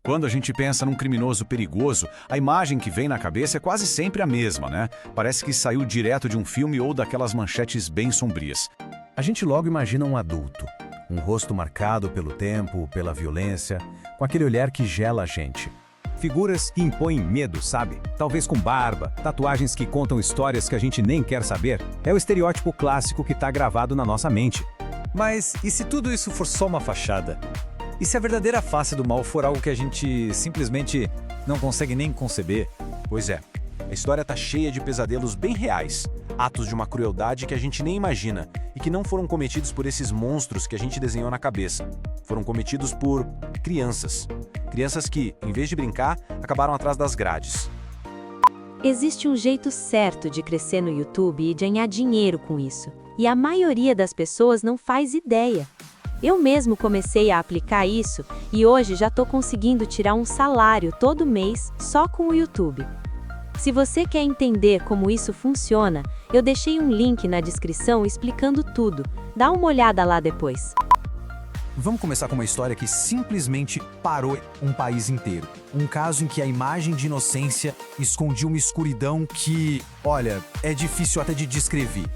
Quando a gente pensa num criminoso perigoso, a imagem que vem na cabeça é quase sempre a mesma, né? Parece que saiu direto de um filme ou daquelas manchetes bem sombrias. A gente logo imagina um adulto, um rosto marcado pelo tempo, pela violência, com aquele olhar que gela a gente. Figuras que impõem medo, sabe? Talvez com barba, tatuagens que contam histórias que a gente nem quer saber. É o estereótipo clássico que está gravado na nossa mente. Mas e se tudo isso for só uma fachada? E se a verdadeira face do mal for algo que a gente simplesmente não consegue nem conceber? Pois é, a história tá cheia de pesadelos bem reais, atos de uma crueldade que a gente nem imagina e que não foram cometidos por esses monstros que a gente desenhou na cabeça. Foram cometidos por crianças. Crianças que, em vez de brincar, acabaram atrás das grades. Existe um jeito certo de crescer no YouTube e de ganhar dinheiro com isso. E a maioria das pessoas não faz ideia. Eu mesmo comecei a aplicar isso e hoje já estou conseguindo tirar um salário todo mês só com o YouTube. Se você quer entender como isso funciona, eu deixei um link na descrição explicando tudo. Dá uma olhada lá depois. Vamos começar com uma história que simplesmente parou um país inteiro. Um caso em que a imagem de inocência escondia uma escuridão que, olha, é difícil até de descrever.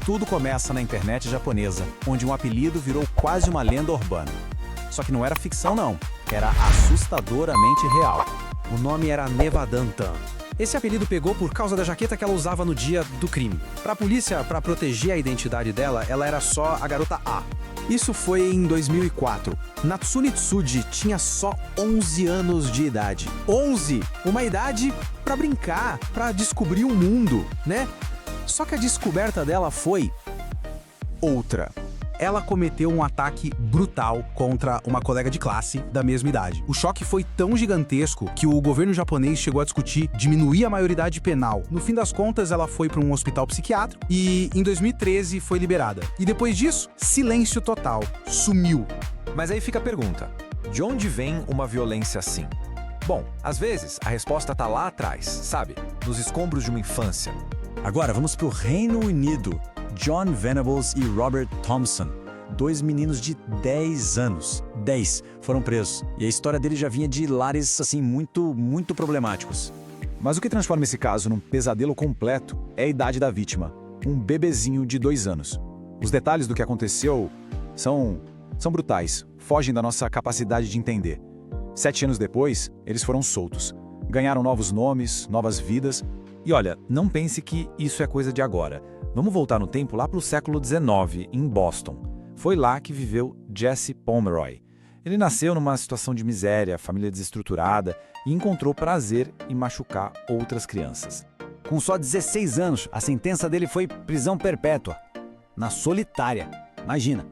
Tudo começa na internet japonesa, onde um apelido virou quase uma lenda urbana. Só que não era ficção não, era assustadoramente real. O nome era Nevadantan. Esse apelido pegou por causa da jaqueta que ela usava no dia do crime. Pra polícia, pra proteger a identidade dela, ela era só a garota A. Isso foi em 2004. Natsune Tsuji tinha só 11 anos de idade. 11! Uma idade pra brincar, pra descobrir o mundo, né? Só que a descoberta dela foi outra. Ela cometeu um ataque brutal contra uma colega de classe da mesma idade. O choque foi tão gigantesco que o governo japonês chegou a discutir diminuir a maioridade penal. No fim das contas, ela foi para um hospital psiquiátrico e, em 2013, foi liberada. E depois disso, silêncio total. Sumiu. Mas aí fica a pergunta: de onde vem uma violência assim? Bom, às vezes a resposta tá lá atrás, sabe? Nos escombros de uma infância. Agora vamos para o Reino Unido. John Venables e Robert Thompson, dois meninos de 10 anos. 10 foram presos. E a história deles já vinha de lares, assim, muito problemáticos. Mas o que transforma esse caso num pesadelo completo é a idade da vítima, um bebezinho de 2 anos. Os detalhes do que aconteceu são brutais, fogem da nossa capacidade de entender. 7 anos depois, eles foram soltos. Ganharam novos nomes, novas vidas. E olha, não pense que isso é coisa de agora. Vamos voltar no tempo lá para o século XIX, em Boston. Foi lá que viveu Jesse Pomeroy. Ele nasceu numa situação de miséria, família desestruturada, e encontrou prazer em machucar outras crianças. Com só 16 anos, a sentença dele foi prisão perpétua, na solitária. Imagina.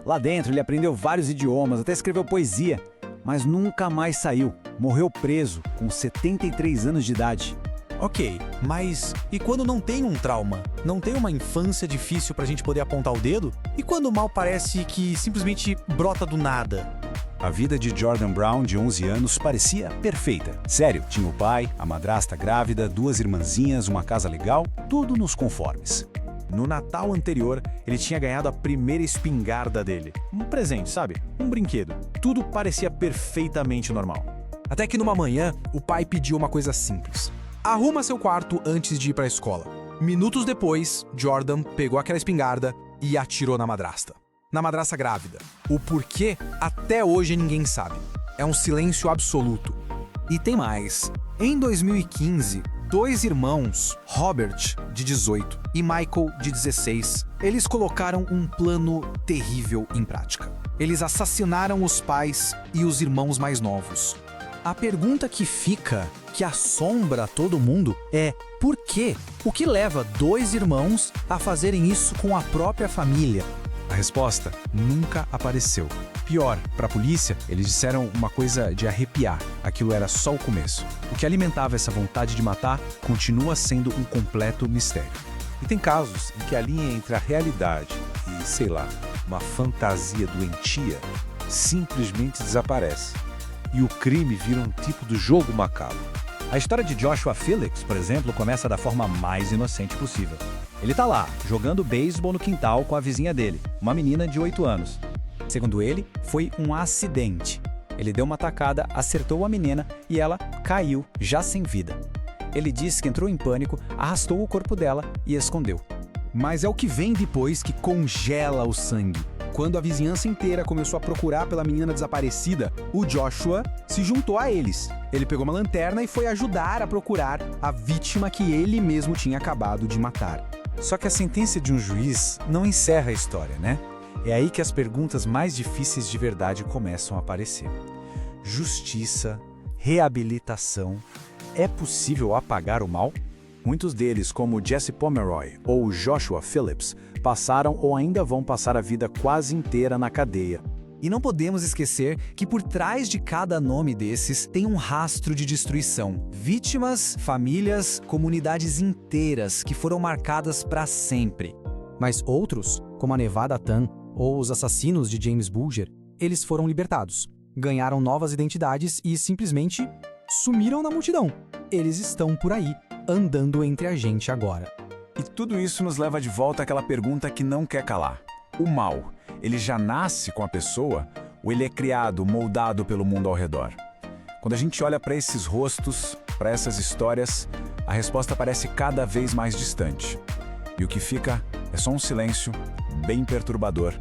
Lá dentro ele aprendeu vários idiomas, até escreveu poesia, mas nunca mais saiu. Morreu preso, com 73 anos de idade. Ok, mas e quando não tem um trauma? Não tem uma infância difícil pra gente poder apontar o dedo? E quando o mal parece que simplesmente brota do nada? A vida de Jordan Brown, de 11 anos, parecia perfeita. Sério, tinha o pai, a madrasta grávida, 2 irmãzinhas, uma casa legal, tudo nos conformes. No Natal anterior, ele tinha ganhado a primeira espingarda dele. Um presente, sabe? Um brinquedo. Tudo parecia perfeitamente normal. Até que numa manhã, o pai pediu uma coisa simples. Arruma seu quarto antes de ir pra escola. Minutos depois, Jordan pegou aquela espingarda e atirou na madrasta. Na madrasta grávida. O porquê, até hoje ninguém sabe. É um silêncio absoluto. E tem mais. Em 2015, 2 irmãos, Robert, de 18, e Michael, de 16, eles colocaram um plano terrível em prática. Eles assassinaram os pais e os irmãos mais novos. A pergunta que fica, que assombra todo mundo, é por quê? O que leva 2 irmãos a fazerem isso com a própria família? A resposta nunca apareceu. Pior, para a polícia, eles disseram uma coisa de arrepiar. Aquilo era só o começo. O que alimentava essa vontade de matar continua sendo um completo mistério. E tem casos em que a linha entre a realidade e, sei lá, uma fantasia doentia simplesmente desaparece. E o crime vira um tipo do jogo macabro. A história de Joshua Felix, por exemplo, começa da forma mais inocente possível. Ele tá lá, jogando beisebol no quintal com a vizinha dele, uma menina de 8 anos. Segundo ele, foi um acidente. Ele deu uma tacada, acertou a menina e ela caiu, já sem vida. Ele disse que entrou em pânico, arrastou o corpo dela e escondeu. Mas é o que vem depois que congela o sangue. Quando a vizinhança inteira começou a procurar pela menina desaparecida, o Joshua se juntou a eles. Ele pegou uma lanterna e foi ajudar a procurar a vítima que ele mesmo tinha acabado de matar. Só que a sentença de um juiz não encerra a história, né? É aí que as perguntas mais difíceis de verdade começam a aparecer. Justiça, reabilitação, é possível apagar o mal? Muitos deles, como Jesse Pomeroy ou Joshua Phillips, passaram ou ainda vão passar a vida quase inteira na cadeia. E não podemos esquecer que por trás de cada nome desses tem um rastro de destruição. Vítimas, famílias, comunidades inteiras que foram marcadas para sempre. Mas outros, como a Nevada Tan ou os assassinos de James Bulger, eles foram libertados, ganharam novas identidades e simplesmente sumiram na multidão. Eles estão por aí, andando entre a gente agora. E tudo isso nos leva de volta àquela pergunta que não quer calar. O mal, ele já nasce com a pessoa ou ele é criado, moldado pelo mundo ao redor? Quando a gente olha para esses rostos, para essas histórias, a resposta parece cada vez mais distante. E o que fica é só um silêncio bem perturbador